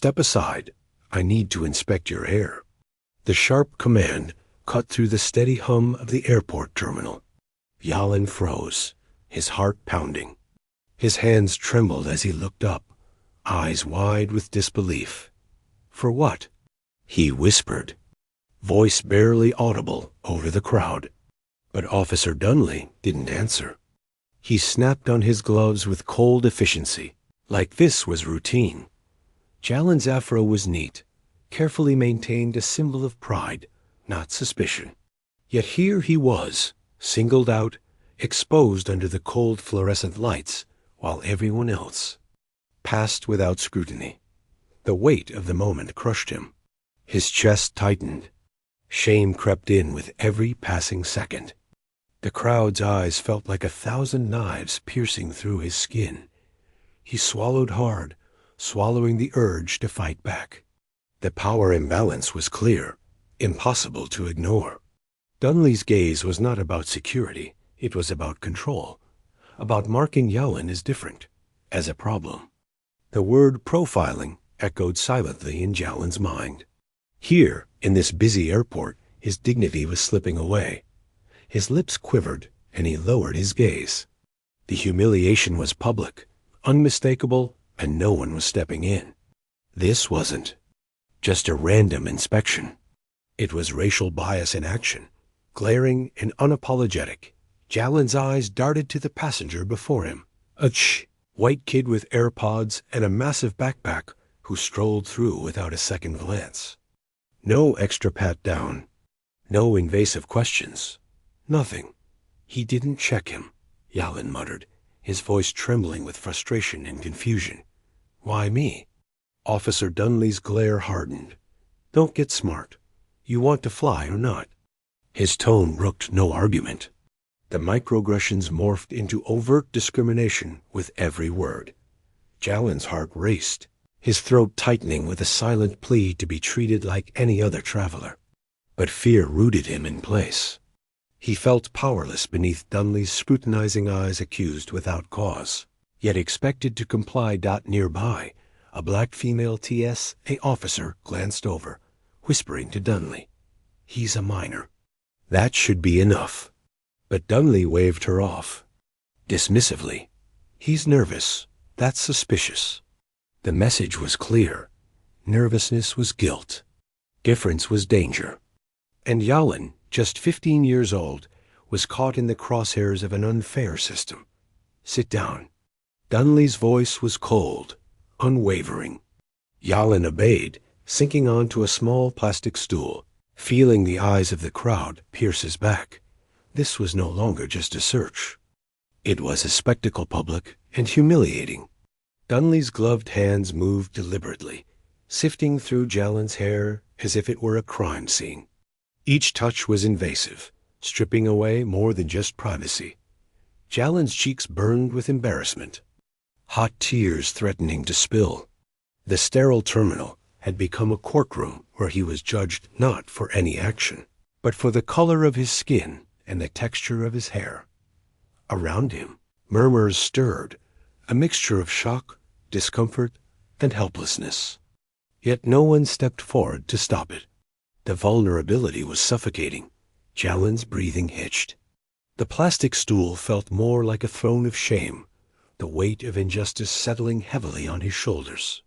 Step aside. I need to inspect your hair. The sharp command cut through the steady hum of the airport terminal. Yalin froze, his heart pounding. His hands trembled as he looked up, eyes wide with disbelief. For what? He whispered, voice barely audible over the crowd. But Officer Dunley didn't answer. He snapped on his gloves with cold efficiency, like this was routine. Jalen's afro was neat, carefully maintained, a symbol of pride, not suspicion. Yet here he was, singled out, exposed under the cold fluorescent lights, while everyone else passed without scrutiny. The weight of the moment crushed him. His chest tightened. Shame crept in with every passing second. The crowd's eyes felt like 1,000 knives piercing through his skin. He swallowed hard, swallowing the urge to fight back. The power imbalance was clear, impossible to ignore. Dunley's gaze was not about security, it was about control, about marking Yalin as different, as a problem. The word profiling echoed silently in Jalen's mind. Here, in this busy airport, his dignity was slipping away. His lips quivered, and he lowered his gaze. The humiliation was public, unmistakable, and no one was stepping in. This wasn't just a random inspection. It was racial bias in action, glaring and unapologetic. Jalen's eyes darted to the passenger before him, a white kid with AirPods and a massive backpack who strolled through without a second glance. No extra pat down, no invasive questions, nothing. He didn't check him, Yalin muttered, his voice trembling with frustration and confusion. Why me? Officer Dunley's glare hardened. Don't get smart. You want to fly or not? His tone brooked no argument. The microaggressions morphed into overt discrimination with every word. Jalen's heart raced, his throat tightening with a silent plea to be treated like any other traveler. But fear rooted him in place. He felt powerless beneath Dunley's scrutinizing eyes, accused without cause, yet expected to comply. Nearby, a black female TSA officer glanced over, whispering to Dunley, "He's a minor." That should be enough. But Dunley waved her off, dismissively. "He's nervous. That's suspicious." The message was clear. Nervousness was guilt. Difference was danger. And Yalin, just 15 years old, was caught in the crosshairs of an unfair system. "Sit down." Dunley's voice was cold, unwavering. Yalin obeyed, sinking onto a small plastic stool, feeling the eyes of the crowd pierce his back. This was no longer just a search. It was a spectacle, public and humiliating. Dunley's gloved hands moved deliberately, sifting through Jalen's hair as if it were a crime scene. Each touch was invasive, stripping away more than just privacy. Jalen's cheeks burned with embarrassment, hot tears threatening to spill. The sterile terminal had become a courtroom where he was judged not for any action, but for the color of his skin and the texture of his hair. Around him, murmurs stirred, a mixture of shock, discomfort, and helplessness. Yet no one stepped forward to stop it. The vulnerability was suffocating. Jalen's breathing hitched. The plastic stool felt more like a throne of shame, the weight of injustice settling heavily on his shoulders.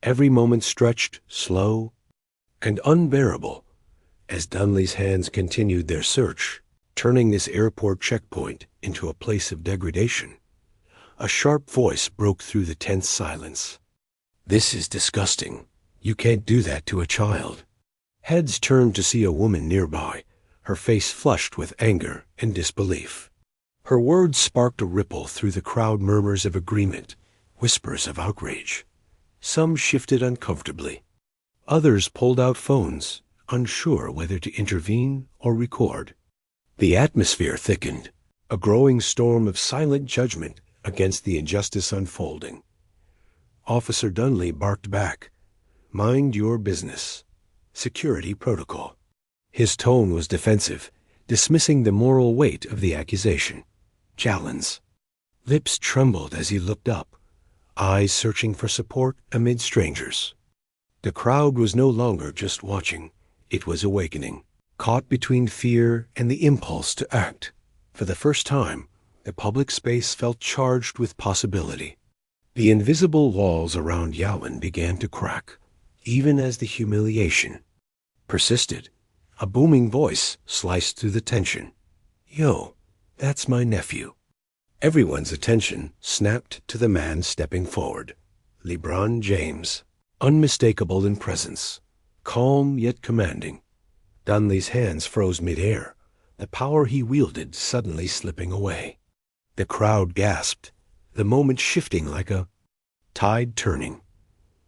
Every moment stretched, slow and unbearable, as Dunley's hands continued their search, turning this airport checkpoint into a place of degradation. A sharp voice broke through the tense silence. "This is disgusting. You can't do that to a child." Heads turned to see a woman nearby, her face flushed with anger and disbelief. Her words sparked a ripple through the crowd, murmurs of agreement, whispers of outrage. Some shifted uncomfortably. Others pulled out phones, unsure whether to intervene or record. The atmosphere thickened, a growing storm of silent judgment against the injustice unfolding. Officer Dunley barked back, "Mind your business. Security protocol." His tone was defensive, dismissing the moral weight of the accusation. Jalen's lips trembled as he looked up, eyes searching for support amid strangers. The crowd was no longer just watching, it was awakening, caught between fear and the impulse to act. For the first time, the public space felt charged with possibility. The invisible walls around Yalin began to crack, even as the humiliation persisted. A booming voice sliced through the tension. "Yo, that's my nephew." Everyone's attention snapped to the man stepping forward. Lebron James, unmistakable in presence, calm yet commanding. Dunley's hands froze midair, the power he wielded suddenly slipping away. The crowd gasped, the moment shifting like a tide turning.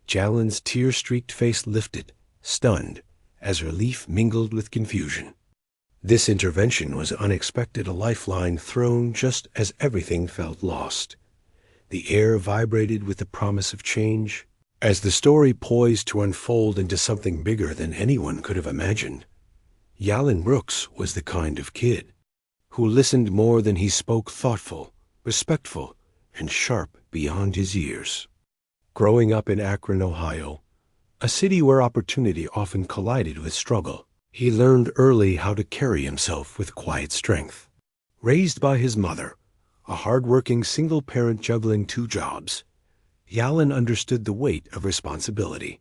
Jalen's tear-streaked face lifted, stunned, as relief mingled with confusion. This intervention was unexpected, a lifeline thrown just as everything felt lost. The air vibrated with the promise of change, as the story poised to unfold into something bigger than anyone could have imagined. Yalin Brooks was the kind of kid who listened more than he spoke, thoughtful, respectful, and sharp beyond his years. Growing up in Akron, Ohio, a city where opportunity often collided with struggle, he learned early how to carry himself with quiet strength. Raised by his mother, a hard-working single parent juggling 2 jobs, Yalin understood the weight of responsibility.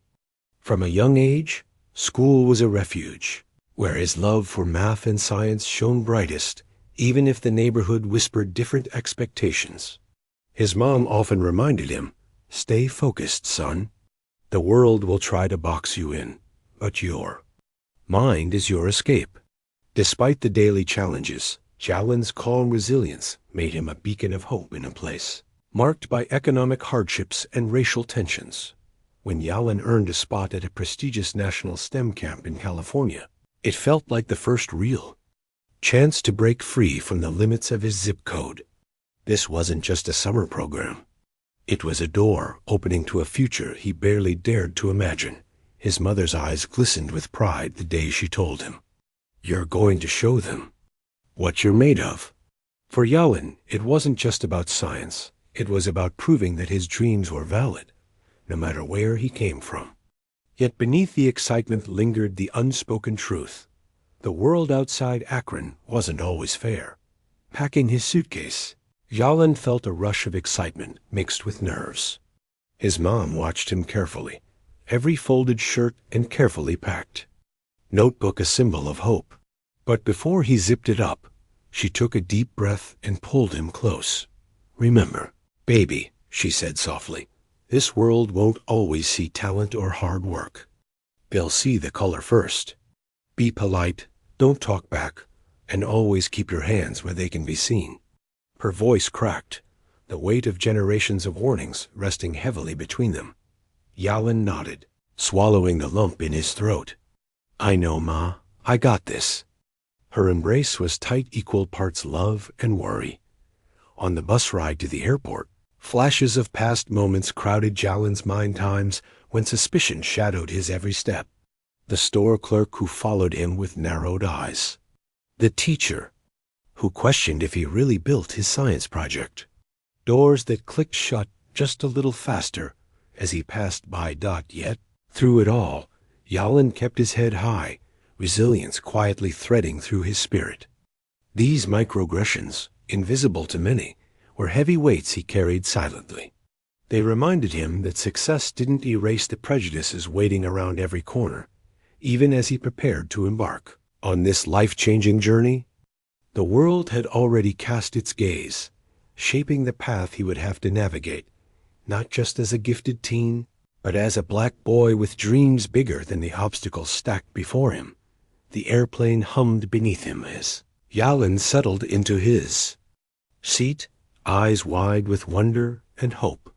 From a young age, school was a refuge, where his love for math and science shone brightest, even if the neighborhood whispered different expectations. His mom often reminded him, "Stay focused, son. The world will try to box you in, but your mind is your escape." Despite the daily challenges, Jalen's calm resilience made him a beacon of hope in a place marked by economic hardships and racial tensions. When Yalin earned a spot at a prestigious national STEM camp in California, it felt like the first real chance to break free from the limits of his zip code. This wasn't just a summer program. It was a door opening to a future he barely dared to imagine. His mother's eyes glistened with pride the day she told him, "You're going to show them what you're made of." For Yalin, it wasn't just about science. It was about proving that his dreams were valid, no matter where he came from. Yet beneath the excitement lingered the unspoken truth. The world outside Akron wasn't always fair. Packing his suitcase, Yalin felt a rush of excitement mixed with nerves. His mom watched him carefully, every folded shirt and carefully packed notebook a symbol of hope. But before he zipped it up, she took a deep breath and pulled him close. "Remember, baby," she said softly, "this world won't always see talent or hard work. They'll see the color first. Be polite, don't talk back, and always keep your hands where they can be seen." Her voice cracked, the weight of generations of warnings resting heavily between them. Yalin nodded, swallowing the lump in his throat. "I know, Ma. I got this." Her embrace was tight, equal parts love and worry. On the bus ride to the airport, flashes of past moments crowded Jalen's mind, times when suspicion shadowed his every step. The store clerk who followed him with narrowed eyes. The teacher who questioned if he really built his science project. Doors that clicked shut just a little faster as he passed by. Yet, through it all, Yalin kept his head high, resilience quietly threading through his spirit. These microaggressions, invisible to many, were heavy weights he carried silently. They reminded him that success didn't erase the prejudices waiting around every corner, even as he prepared to embark on this life-changing journey. The world had already cast its gaze, shaping the path he would have to navigate, not just as a gifted teen, but as a black boy with dreams bigger than the obstacles stacked before him. The airplane hummed beneath him as Yalin settled into his seat, eyes wide with wonder and hope.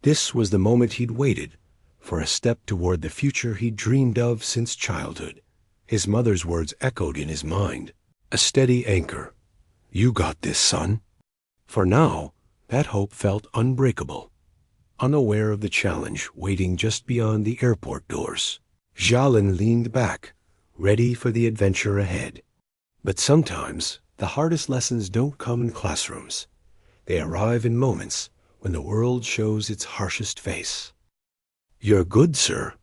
This was the moment he'd waited for, a step toward the future he'd dreamed of since childhood. His mother's words echoed in his mind, a steady anchor. "You got this, son." For now, that hope felt unbreakable. Unaware of the challenge waiting just beyond the airport doors, Yalin leaned back, ready for the adventure ahead. But sometimes, the hardest lessons don't come in classrooms. They arrive in moments when the world shows its harshest face. "You're good, sir."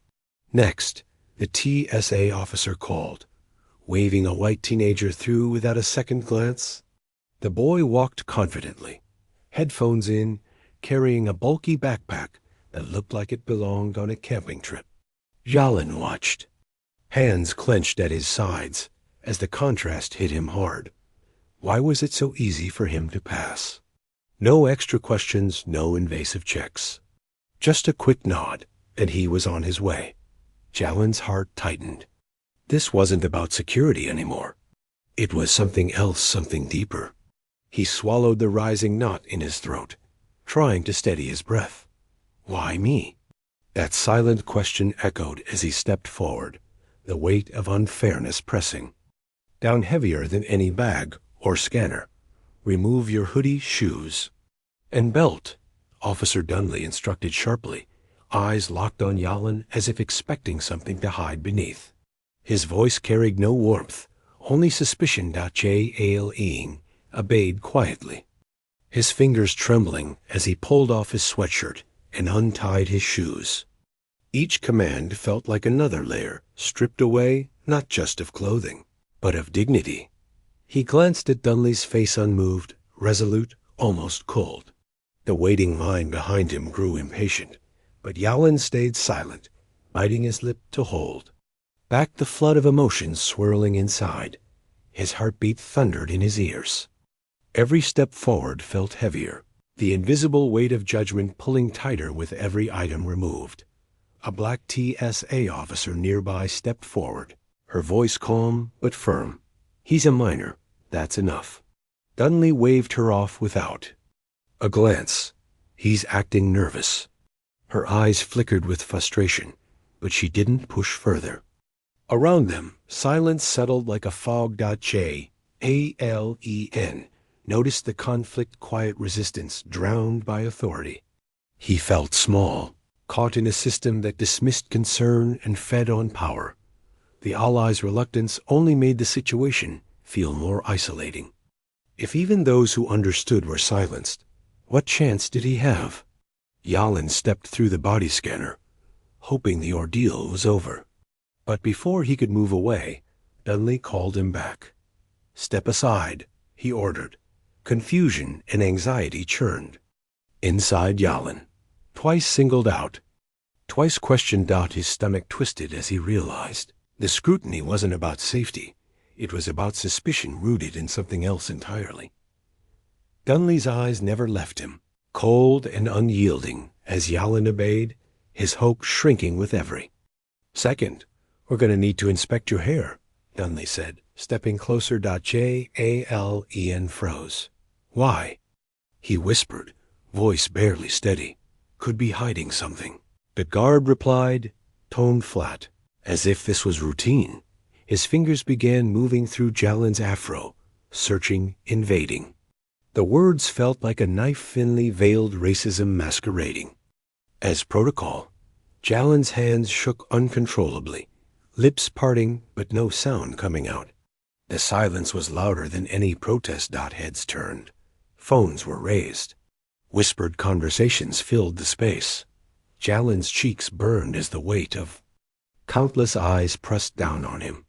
Next, the TSA officer called, waving a white teenager through without a second glance. The boy walked confidently, headphones in, carrying a bulky backpack that looked like it belonged on a camping trip. Jalen watched, hands clenched at his sides as the contrast hit him hard. Why was it so easy for him to pass? No extra questions, no invasive checks. Just a quick nod, and he was on his way. Jalen's heart tightened. This wasn't about security anymore. It was something else, something deeper. He swallowed the rising knot in his throat, trying to steady his breath. Why me? That silent question echoed as he stepped forward, the weight of unfairness pressing down heavier than any bag or scanner. Remove your hoodie, shoes, and belt, Officer Dunley instructed sharply, eyes locked on Jalen as if expecting something to hide beneath. His voice carried no warmth, only suspicion. Jalen obeyed quietly, his fingers trembling as he pulled off his sweatshirt and untied his shoes. Each command felt like another layer, stripped away not just of clothing, but of dignity. He glanced at Dunley's face, unmoved, resolute, almost cold. The waiting line behind him grew impatient, but Jalen stayed silent, biting his lip to hold. Back the flood of emotions swirling inside. His heartbeat thundered in his ears. Every step forward felt heavier, the invisible weight of judgment pulling tighter with every item removed. A black TSA officer nearby stepped forward, her voice calm but firm. He's a minor, that's enough. Dunley waved her off without a glance. He's acting nervous. Her eyes flickered with frustration, but she didn't push further. Around them, silence settled like a fog. Jalen noticed the conflict, quiet resistance drowned by authority. He felt small, caught in a system that dismissed concern and fed on power. The Allies' reluctance only made the situation feel more isolating. If even those who understood were silenced, what chance did he have? Jalen stepped through the body scanner, hoping the ordeal was over. But before he could move away, Dunley called him back. "Step aside," he ordered. Confusion and anxiety churned inside Jalen. Twice singled out, twice questioned. His stomach twisted as he realized the scrutiny wasn't about safety. It was about suspicion rooted in something else entirely. Dunley's eyes never left him, cold and unyielding as Jalen obeyed, his hope shrinking with every second. "We're going to need to inspect your hair," Dunley said, stepping closer. Jalen froze. "Why?" he whispered, voice barely steady. "Could be hiding something." The guard replied, tone flat, as if this was routine. His fingers began moving through Jalen's afro, searching, invading. The words felt like a knife-thinly veiled racism masquerading. As protocol, Jalen's hands shook uncontrollably, lips parting but no sound coming out. The silence was louder than any protest. Heads turned. Phones were raised. Whispered conversations filled the space. Jalen's cheeks burned as the weight of countless eyes pressed down on him.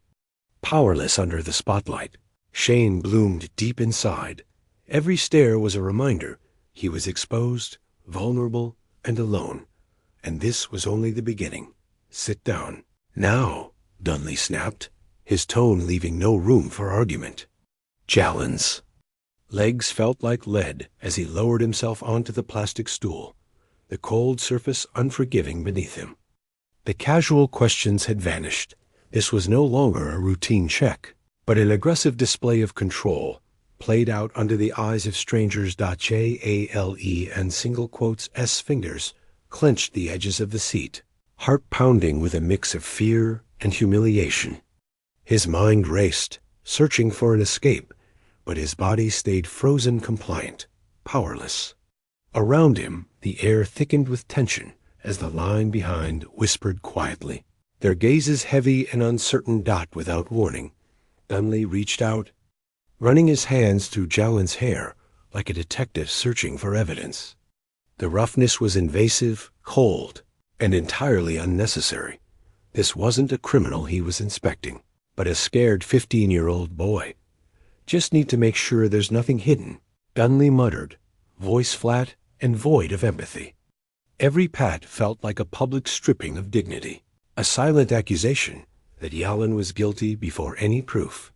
Powerless under the spotlight, shame bloomed deep inside. Every stare was a reminder he was exposed, vulnerable, and alone. And this was only the beginning. "Sit down." "Now," Dunley snapped, his tone leaving no room for argument. Jalen's legs felt like lead as he lowered himself onto the plastic stool, the cold surface unforgiving beneath him. The casual questions had vanished. This was no longer a routine check, but an aggressive display of control, played out under the eyes of strangers. Jale and single quotes S fingers clenched the edges of the seat, heart pounding with a mix of fear and humiliation. His mind raced, searching for an escape, but his body stayed frozen, compliant, powerless. Around him, the air thickened with tension as the line behind whispered quietly, their gazes heavy and uncertain. Without warning, Dunley reached out, running his hands through Jalen's hair like a detective searching for evidence. The roughness was invasive, cold, and entirely unnecessary. This wasn't a criminal he was inspecting, but a scared 15-year-old boy. Just need to make sure there's nothing hidden, Dunley muttered, voice flat and void of empathy. Every pat felt like a public stripping of dignity, a silent accusation that Yalin was guilty before any proof.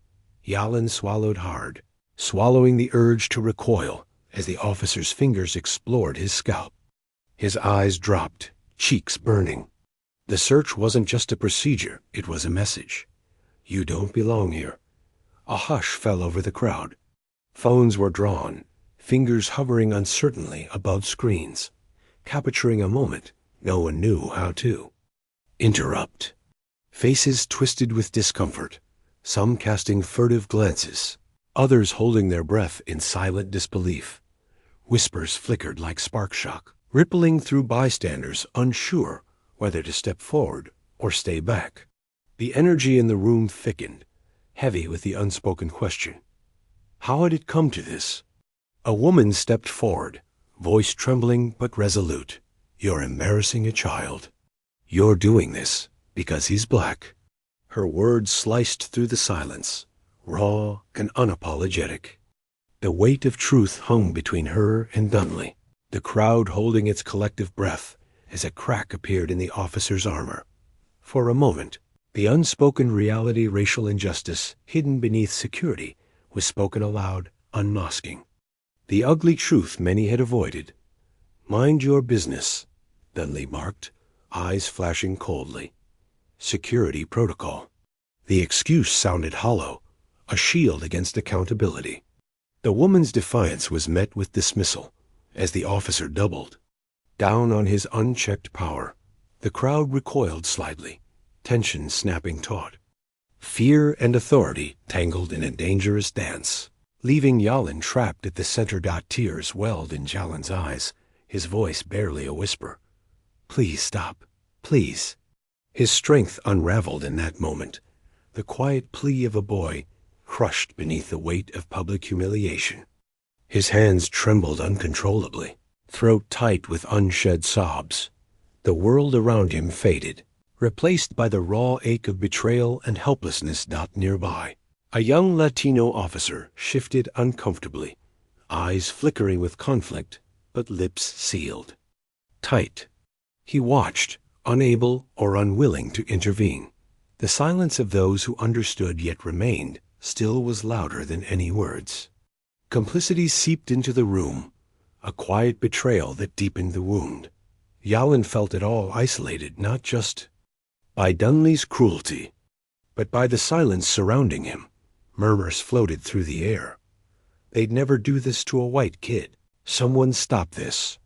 Yalin swallowed hard, swallowing the urge to recoil as the officer's fingers explored his scalp. His eyes dropped, cheeks burning. The search wasn't just a procedure, it was a message. You don't belong here. A hush fell over the crowd. Phones were drawn, fingers hovering uncertainly above screens, capturing a moment no one knew how to interrupt. Faces twisted with discomfort, some casting furtive glances, others holding their breath in silent disbelief. Whispers flickered like spark shock, rippling through bystanders unsure whether to step forward or stay back. The energy in the room thickened, heavy with the unspoken question. How had it come to this? A woman stepped forward, voice trembling but resolute. You're embarrassing a child. You're doing this because he's black. Her words sliced through the silence, raw and unapologetic. The weight of truth hung between her and Dunley, the crowd holding its collective breath as a crack appeared in the officer's armor. For a moment, the unspoken reality racial injustice hidden beneath security was spoken aloud, unmasking. The ugly truth many had avoided. Mind your business, Dunley marked, eyes flashing coldly. Security protocol. The excuse sounded hollow, a shield against accountability. The woman's defiance was met with dismissal as the officer doubled down on his unchecked power. The crowd recoiled slightly, tension snapping taut. Fear and authority tangled in a dangerous dance, leaving Yalin trapped at the center. Tears welled in Jalen's eyes, his voice barely a whisper. Please stop, please. His strength unraveled in that moment, the quiet plea of a boy crushed beneath the weight of public humiliation. His hands trembled uncontrollably, throat tight with unshed sobs. The world around him faded, replaced by the raw ache of betrayal and helplessness. Nearby, a young Latino officer shifted uncomfortably, eyes flickering with conflict, but lips sealed tight. He watched, unable or unwilling to intervene. The silence of those who understood yet remained still was louder than any words. Complicity seeped into the room, a quiet betrayal that deepened the wound. Yalin felt it all isolated, not just by Dunley's cruelty, but by the silence surrounding him. Murmurs floated through the air. They'd never do this to a white kid. Someone stop this.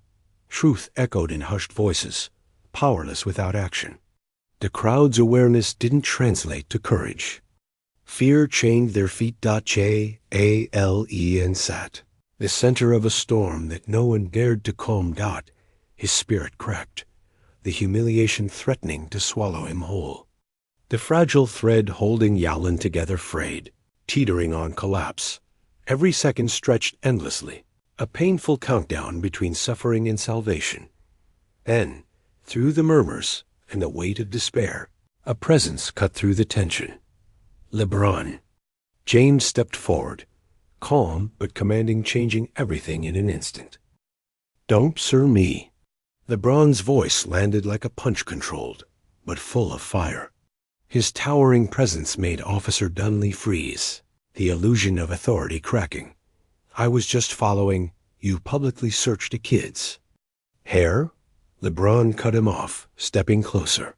Truth echoed in hushed voices, powerless without action. The crowd's awareness didn't translate to courage. Fear chained their feet. Jalen sat, the center of a storm that no one dared to calm. His spirit cracked, the humiliation threatening to swallow him whole. The fragile thread holding Yalin together frayed, teetering on collapse. Every second stretched endlessly, a painful countdown between suffering and salvation. Then, through the murmurs and the weight of despair, a presence cut through the tension. Lebron. James stepped forward, calm but commanding, changing everything in an instant. Don't sir me. Lebron's voice landed like a punch, controlled, but full of fire. His towering presence made Officer Dunley freeze, the illusion of authority cracking. I was just following. You publicly searched the kids. Hair? Lebron cut him off, stepping closer.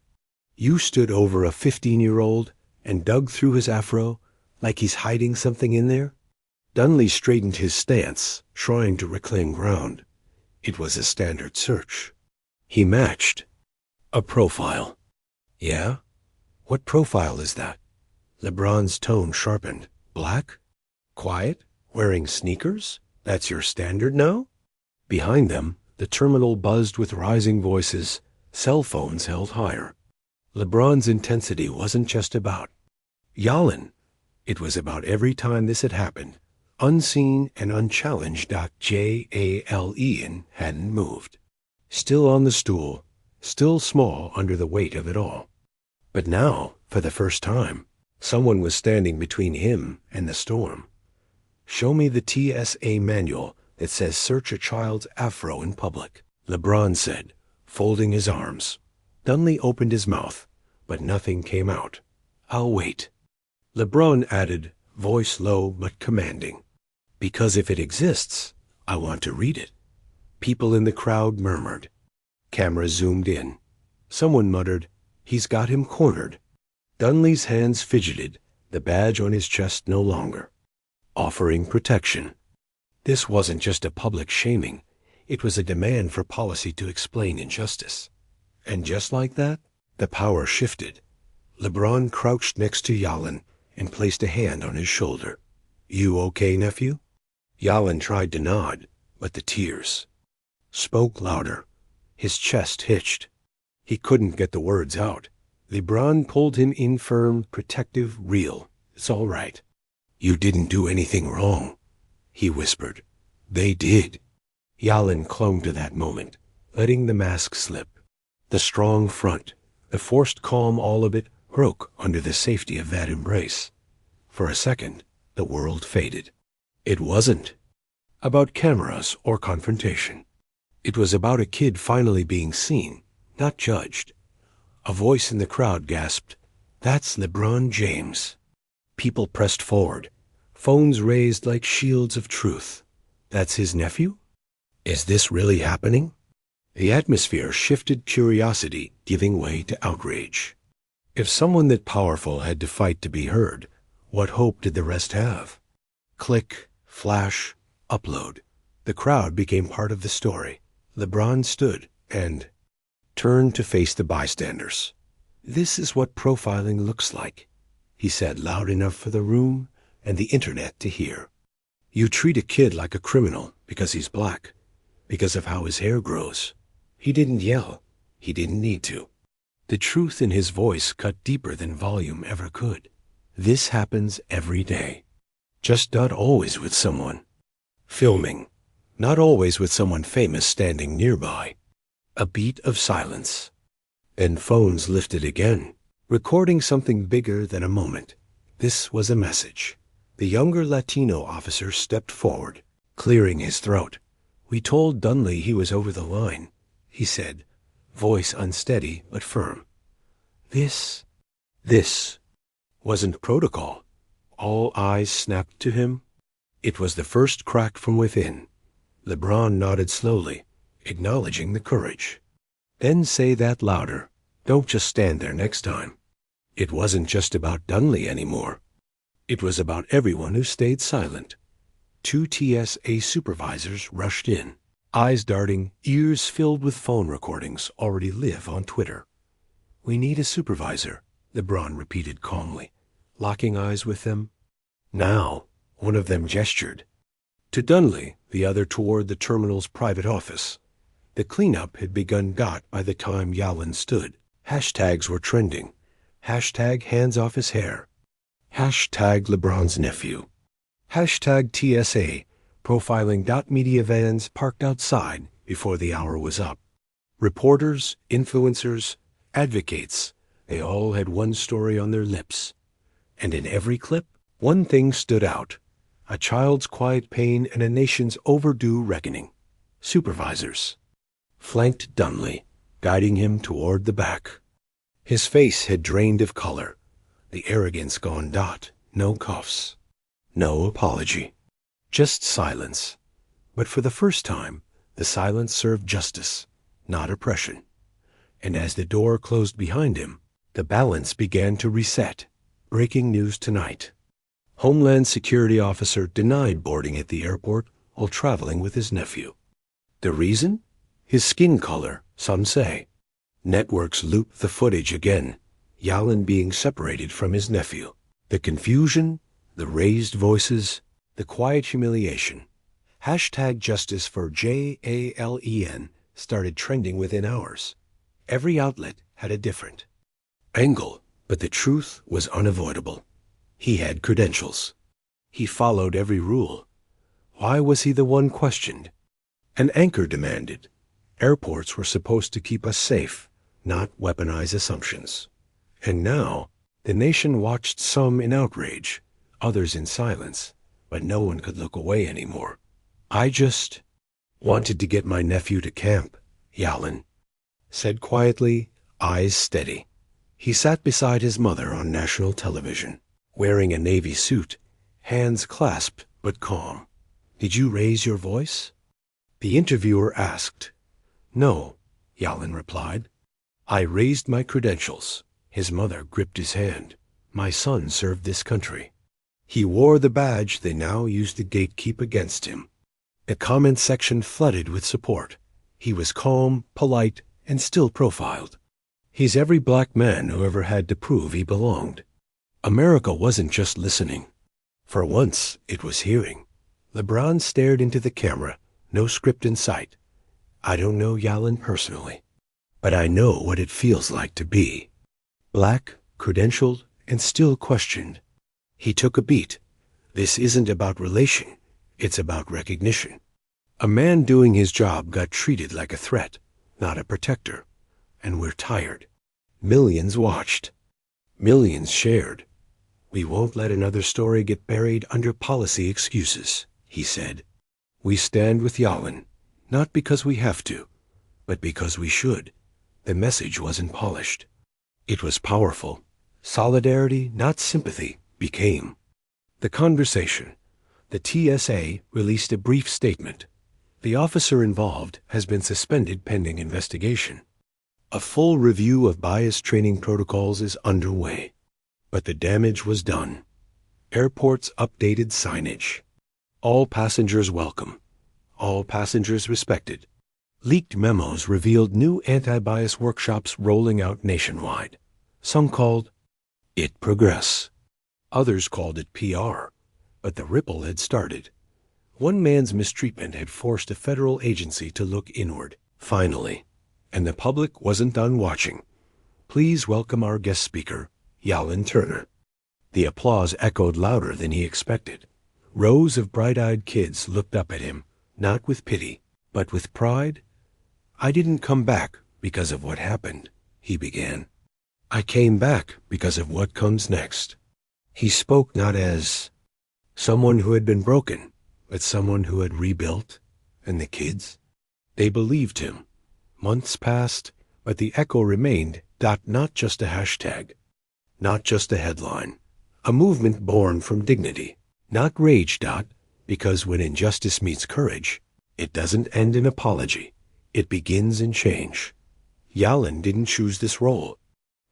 You stood over a 15-year-old and dug through his afro like he's hiding something in there? Dunley straightened his stance, trying to reclaim ground. It was a standard search. He matched. A profile. Yeah? What profile is that? Lebron's tone sharpened. Black? Quiet? Wearing sneakers? That's your standard now? Behind them, the terminal buzzed with rising voices, cell phones held higher. Lebron's intensity wasn't just about Yalin. It was about every time this had happened, unseen and unchallenged. Jalen hadn't moved. Still on the stool, still small under the weight of it all. But now, for the first time, someone was standing between him and the storm. "Show me the TSA manual that says search a child's afro in public," Lebron said, folding his arms. Dunley opened his mouth, but nothing came out. "I'll wait." Lebron added, voice low but commanding, "Because if it exists, I want to read it." People in the crowd murmured. Camera zoomed in. Someone muttered, "He's got him cornered." Dunley's hands fidgeted, the badge on his chest no longer, offering protection. This wasn't just a public shaming. It was a demand for policy to explain injustice. And just like that, the power shifted. Lebron crouched next to Yalin and placed a hand on his shoulder. "You okay, nephew?" Yalin tried to nod, but the tears spoke louder. His chest hitched. He couldn't get the words out. Lebron pulled him in firm, protective, real. "It's all right." "You didn't do anything wrong," he whispered. "They did." Yalin clung to that moment, letting the mask slip. The strong front, the forced calm, all of it broke under the safety of that embrace. For a second, the world faded. It wasn't about cameras or confrontation. It was about a kid finally being seen, not judged. A voice in the crowd gasped, "That's LeBron James." People pressed forward, phones raised like shields of truth. "That's his nephew? Is this really happening?" The atmosphere shifted, curiosity giving way to outrage. If someone that powerful had to fight to be heard, what hope did the rest have? Click, flash, upload. The crowd became part of the story. LeBron stood and turned to face the bystanders. "This is what profiling looks like," he said loud enough for the room and the internet to hear. "You treat a kid like a criminal because he's black, because of how his hair grows." He didn't yell. He didn't need to. The truth in his voice cut deeper than volume ever could. This happens every day. Just not always with someone filming. Not always with someone famous standing nearby. A beat of silence. Then phones lifted again, recording something bigger than a moment. This was a message. The younger Latino officer stepped forward, clearing his throat. "We told Dunley he was over the line," he said, voice unsteady but firm. This wasn't protocol." All eyes snapped to him. It was the first crack from within. LeBron nodded slowly, acknowledging the courage. "Then say that louder. Don't just stand there next time." It wasn't just about Dunley anymore. It was about everyone who stayed silent. 2 TSA supervisors rushed in, eyes darting, ears filled with phone recordings already live on Twitter. "We need a supervisor," LeBron repeated calmly, locking eyes with them. Now, one of them gestured to Dunley, the other toward the terminal's private office. The cleanup had begun by the time Yalin stood. Hashtags were trending. Hashtag hands off his hair. Hashtag LeBron's nephew. Hashtag TSA profiling. Media vans parked outside before the hour was up. Reporters, influencers, advocates, they all had one story on their lips. And in every clip, one thing stood out. A child's quiet pain and a nation's overdue reckoning. Supervisors flanked Dunley, guiding him toward the back. His face had drained of color, the arrogance gone. No cuffs, no apology, just silence. But for the first time, the silence served justice, not oppression. And as the door closed behind him, the balance began to reset. Breaking news tonight. Homeland Security officer denied boarding at the airport while traveling with his nephew. The reason? His skin color, some say. Networks looped the footage again, Yalin being separated from his nephew. The confusion, the raised voices, the quiet humiliation. Hashtag justice for JALEN started trending within hours. Every outlet had a different angle, but the truth was unavoidable. He had credentials. He followed every rule. Why was he the one questioned? An anchor demanded. Airports were supposed to keep us safe, not weaponize assumptions. And now, the nation watched, some in outrage, others in silence, but no one could look away anymore. I just wanted to get my nephew to camp, Yalin said quietly, eyes steady. He sat beside his mother on national television, wearing a navy suit, hands clasped but calm. Did you raise your voice? The interviewer asked. No, Yalin replied. I raised my credentials. His mother gripped his hand. My son served this country. He wore the badge they now used to gatekeep against him. The comment section flooded with support. He was calm, polite, and still profiled. He's every black man who ever had to prove he belonged. America wasn't just listening. For once, it was hearing. Lebron stared into the camera, no script in sight. I don't know Yalin personally, but I know what it feels like to be black, credentialed, and still questioned. He took a beat. This isn't about relation. It's about recognition. A man doing his job got treated like a threat, not a protector. And we're tired. Millions watched. Millions shared. We won't let another story get buried under policy excuses, he said. We stand with Yalin, not because we have to, but because we should. The message wasn't polished. It was powerful. Solidarity, not sympathy, became. The conversation. The TSA released a brief statement. The officer involved has been suspended pending investigation. A full review of bias training protocols is underway. But the damage was done. Airports updated signage. All passengers welcome. All passengers respected. Leaked memos revealed new anti-bias workshops rolling out nationwide. Some called it progress. Others called it PR. But the ripple had started. One man's mistreatment had forced a federal agency to look inward, finally. And the public wasn't done watching. Please welcome our guest speaker, Yalin Turner. The applause echoed louder than he expected. Rows of bright-eyed kids looked up at him, not with pity, but with pride. I didn't come back because of what happened, he began. I came back because of what comes next. He spoke not as someone who had been broken, but someone who had rebuilt. And the kids? They believed him. Months passed, but the echo remained. Not just a hashtag, not just a headline, a movement born from dignity, not rage. Because when injustice meets courage, it doesn't end in apology. It begins in change. Yalin didn't choose this role,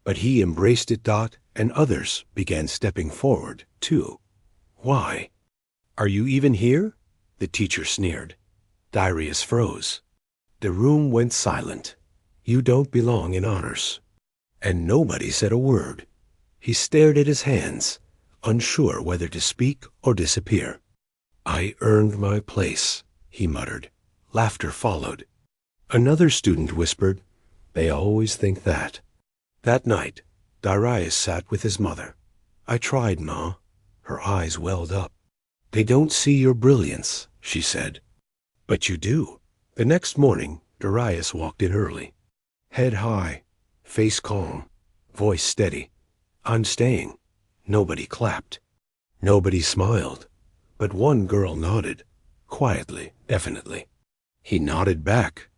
but he embraced it. And others began stepping forward, too. Why? Are you even here? The teacher sneered. Darius froze. The room went silent. You don't belong in honors. And nobody said a word. He stared at his hands, unsure whether to speak or disappear. I earned my place, he muttered. Laughter followed. Another student whispered, They always think that. That night, Darius sat with his mother. I tried, Ma. Her eyes welled up. They don't see your brilliance, she said. But you do. The next morning, Darius walked in early. Head high, face calm, voice steady. I'm staying. Nobody clapped. Nobody smiled. But one girl nodded, quietly, definitely. He nodded back,